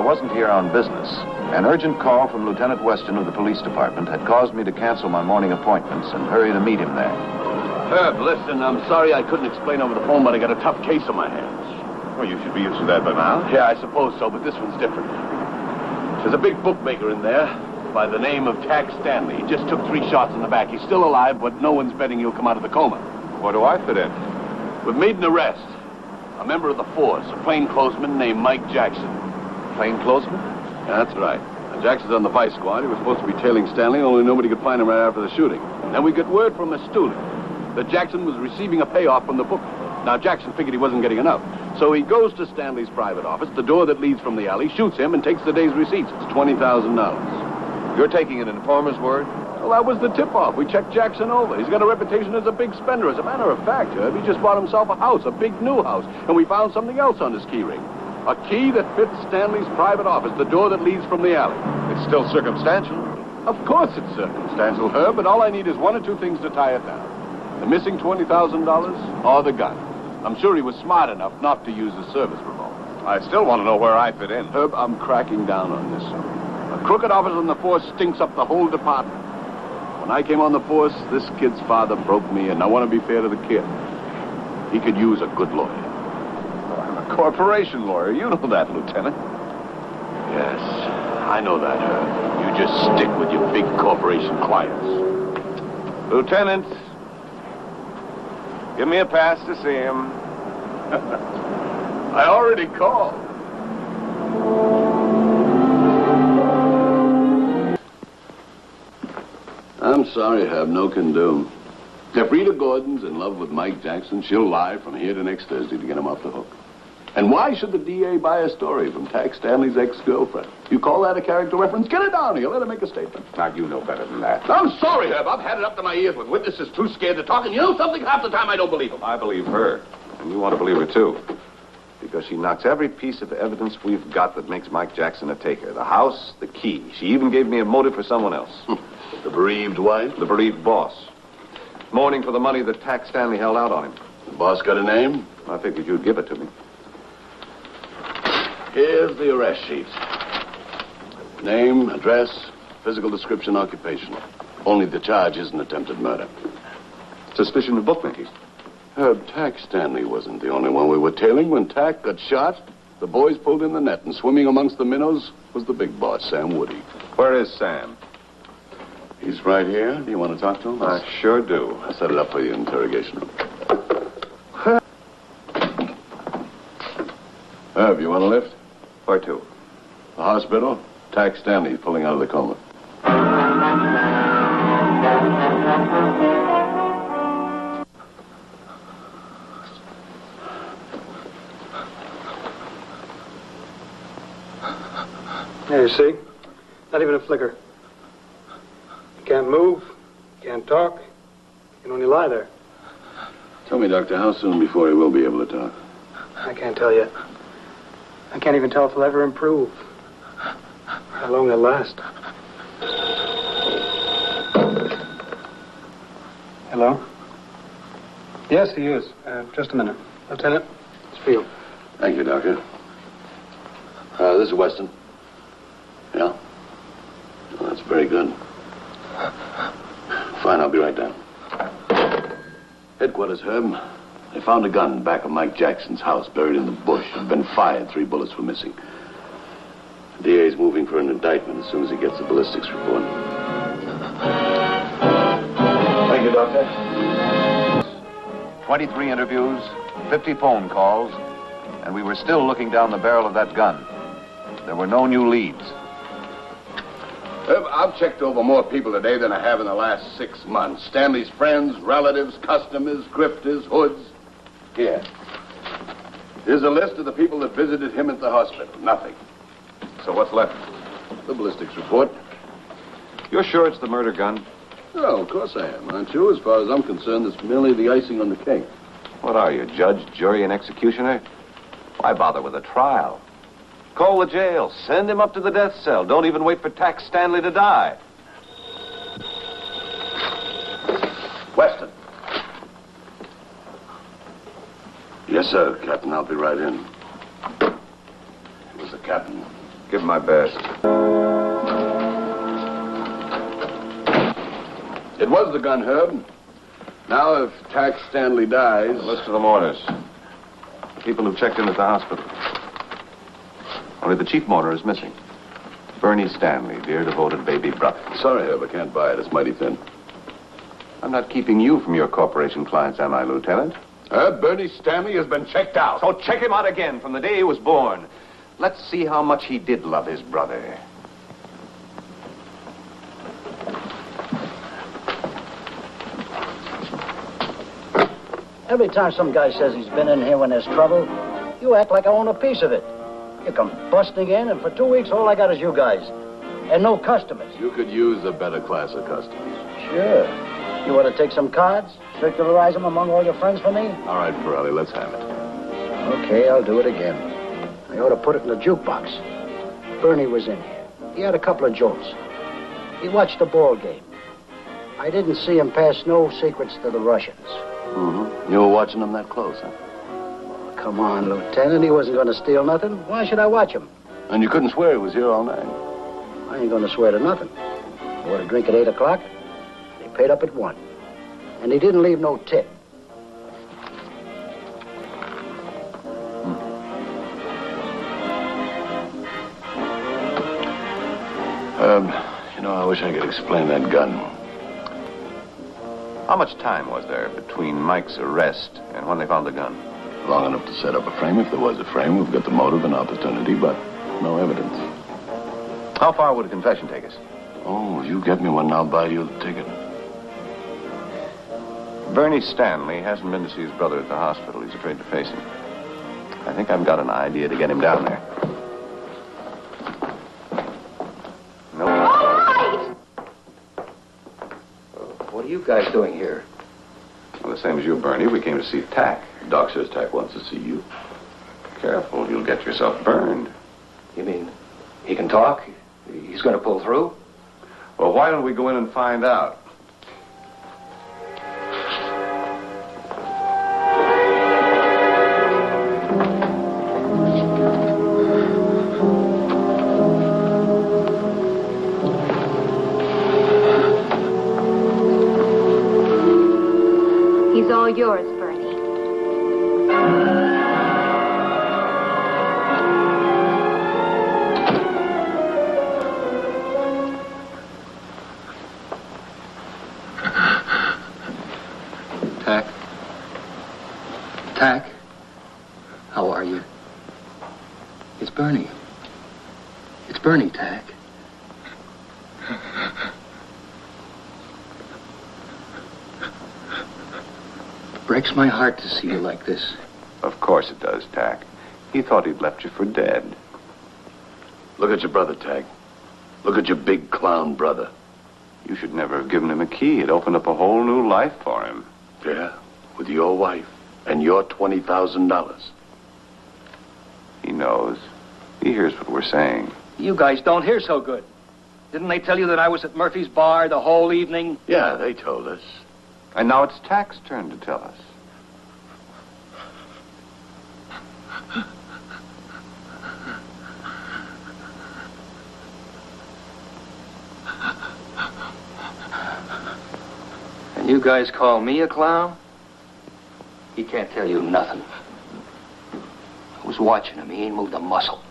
wasn't here on business. An urgent call from Lieutenant Weston of the police department had caused me to cancel my morning appointments and hurry to meet him there. Herb, listen, I'm sorry I couldn't explain over the phone, but I got a tough case on my hands. Well, you should be used to that by now. Yeah, I suppose so, but this one's different. There's a big bookmaker in there by the name of Tack Stanley. He just took 3 shots in the back. He's still alive, but no one's betting he'll come out of the coma. Where do I fit in? We've made an arrest. A member of the force, a plainclothesman named Mike Jackson. Plainclothesman? Yeah, that's right. Now, Jackson's on the vice squad. He was supposed to be tailing Stanley, only nobody could find him right after the shooting. And then we get word from a student that Jackson was receiving a payoff from the book. Now, Jackson figured he wasn't getting enough. So he goes to Stanley's private office, the door that leads from the alley, shoots him, and takes the day's receipts. It's $20,000. You're taking an informer's word? Well, that was the tip-off. We checked Jackson over. He's got a reputation as a big spender. As a matter of fact, Herb, he just bought himself a house, a big new house, and we found something else on his key ring. A key that fits Stanley's private office, the door that leads from the alley. It's still circumstantial. Of course it's circumstantial, Herb, but all I need is 1 or 2 things to tie it down. The missing $20,000 or the gun. I'm sure he was smart enough not to use the service revolver. I still want to know where I fit in. Herb, I'm cracking down on this. A crooked officer on the force stinks up the whole department. When I came on the force, this kid's father broke me, and I want to be fair to the kid. He could use a good lawyer. Oh, I'm a corporation lawyer. You know that, Lieutenant. Yes, I know that, Herb. You just stick with your big corporation clients. Lieutenant, give me a pass to see him. I already called. I'm sorry, Herb, no can do. If Rita Gordon's in love with Mike Jackson, she'll lie from here to next Thursday to get him off the hook. And why should the DA buy a story from Tack Stanley's ex-girlfriend? You call that a character reference? Get it down here. Let her make a statement. Now, you know better than that. I'm sorry, Herb. I've had it up to my ears with witnesses too scared to talk, and you know something? Half the time I don't believe them. I believe her. And you want to believe her, too. Because she knocks every piece of evidence we've got that makes Mike Jackson a taker. The house, the key. She even gave me a motive for someone else. The bereaved wife? The bereaved boss. Mourning for the money that Tack Stanley held out on him. The boss got a name? I figured you'd give it to me. Here's the arrest sheet. Name, address, physical description, occupation. Only the charge isn't attempted murder. Suspicion of bookmaking. Herb, Tack Stanley wasn't the only one we were tailing. When Tack got shot, the boys pulled in the net, and swimming amongst the minnows was the big boss, Sam Woody. Where is Sam? He's right here. Do you want to talk to him? I sure do. I'll set it up for you in the interrogation room. Herb, you want a lift? Where to? The hospital. Tack Stanley's pulling out of the coma. There, you see? Not even a flicker. You can't move, can't talk, you can only lie there. Tell me, Doctor, how soon before he will be able to talk? I can't tell yet. I can't even tell if he'll ever improve. How long he'll last. Hello? Yes, he is. Just a minute. Lieutenant, it's for you. Thank you, Doctor. This is Weston. Yeah? Oh, that's very good. Fine, I'll be right down. Headquarters, Herb. They found a gun back of Mike Jackson's house, buried in the bush. It had been fired. 3 bullets were missing. The DA's moving for an indictment as soon as he gets the ballistics report. Thank you, Doctor. 23 interviews, 50 phone calls, and we were still looking down the barrel of that gun. There were no new leads. Herb, I've checked over more people today than I have in the last 6 months. Stanley's friends, relatives, customers, grifters, hoods. Here. Here's a list of the people that visited him at the hospital. Nothing. So what's left? The ballistics report. You're sure it's the murder gun? Oh, of course I am, aren't you? As far as I'm concerned, it's merely the icing on the cake. What are you, judge, jury, and executioner? Why bother with a trial? Call the jail. Send him up to the death cell. Don't even wait for Tack Stanley to die. Weston. Yes, sir, Captain. I'll be right in. It was the captain. Give him my best. It was the gun, Herb. Now, if Tack Stanley dies... List of the mourners. The people who checked in at the hospital. Only the chief mourner is missing. Bernie Stanley, dear devoted baby brother. Sorry, Herb, I can't buy it. It's mighty thin. I'm not keeping you from your corporation clients, am I, Lieutenant? Bernie Stanley has been checked out. So check him out again from the day he was born. Let's see how much he did love his brother. Every time some guy says he's been in here when there's trouble, you act like I own a piece of it. You come busting in, and for 2 weeks, all I got is you guys. And no customers. You could use a better class of customers. Sure. You want to take some cards? Circularize them among all your friends for me? All right, Pirelli, let's have it. Okay, I'll do it again. I ought to put it in the jukebox. Bernie was in here. He had a couple of jolts. He watched the ball game. I didn't see him pass no secrets to the Russians. Mm-hmm. You were watching them that close, huh? Come on, Lieutenant. He wasn't going to steal nothing. Why should I watch him? And you couldn't swear he was here all night. I ain't going to swear to nothing. I ordered a drink at 8 o'clock. He paid up at 1. And he didn't leave no tip. You know, I wish I could explain that gun. How much time was there between Mike's arrest and when they found the gun? Long enough to set up a frame. If there was a frame, we've got the motive and opportunity, but no evidence. How far would a confession take us? Oh, you get me one and I'll buy you the ticket. Bernie Stanley hasn't been to see his brother at the hospital. He's afraid to face him. I think I've got an idea to get him down there. No. All right! What are you guys doing here? Well, the same as you, Bernie. We came to see Tack. Doc says Tack wants to see you. Careful, you'll get yourself burned. You mean he can talk? He's going to pull through? Well, why don't we go in and find out? He's all yours, Bernie. Tack? Tack? How are you? It's Bernie. It's Bernie, Tack. Breaks my heart to see you like this. Of course it does, Tack. He thought he'd left you for dead. Look at your brother, Tack. Look at your big clown brother. You should never have given him a key. It opened up a whole new life for him. Yeah, with your wife and your $20,000. He knows. He hears what we're saying. You guys don't hear so good. Didn't they tell you that I was at Murphy's bar the whole evening? Yeah, they told us. And now it's Tack's turn to tell us. And you guys call me a clown? He can't tell you nothing. I was watching him. He ain't moved a muscle.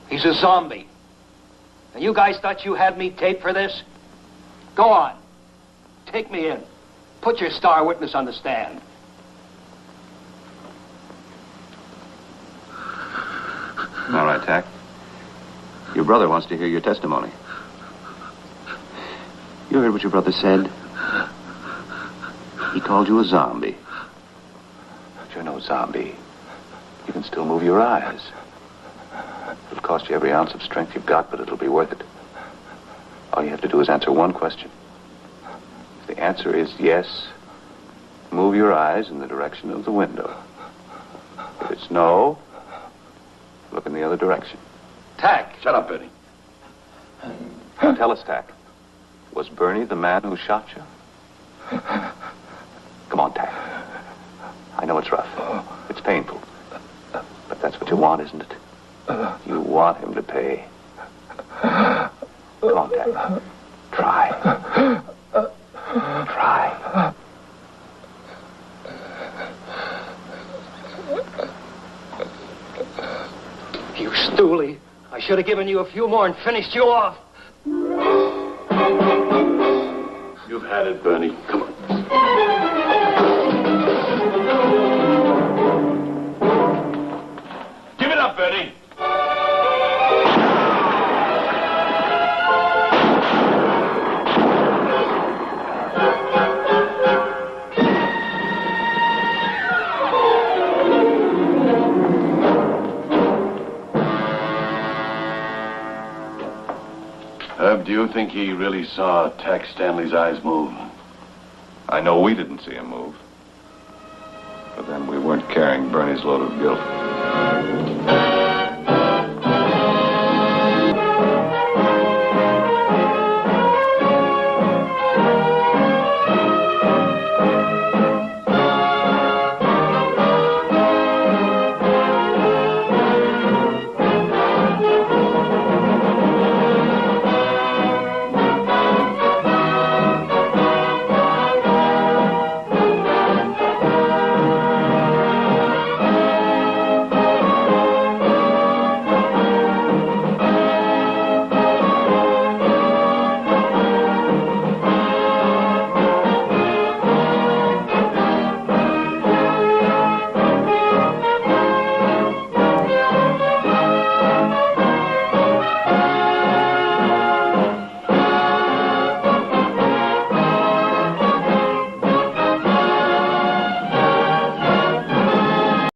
He's a zombie. And you guys thought you had me taped for this? Go on. Take me in. Put your star witness on the stand. All right, Tack. Your brother wants to hear your testimony. You heard what your brother said? He called you a zombie. But you're no zombie. You can still move your eyes. It'll cost you every ounce of strength you've got, but it'll be worth it. All you have to do is answer one question. If the answer is yes, move your eyes in the direction of the window. If it's no, look in the other direction. Tack. Shut up, Benny. Now tell us, Tack. Was Bernie the man who shot you? Come on, Tack. I know it's rough. It's painful. But that's what you want, isn't it? You want him to pay. Come on, Tex. Try. Try. You stoolie. I should have given you a few more and finished you off. You've had it, Bernie. Come on. Give it up, Bernie. Herb, do you think he really saw Tex Stanley's eyes move? I know we didn't see him move. But then we weren't carrying Bernie's load of guilt.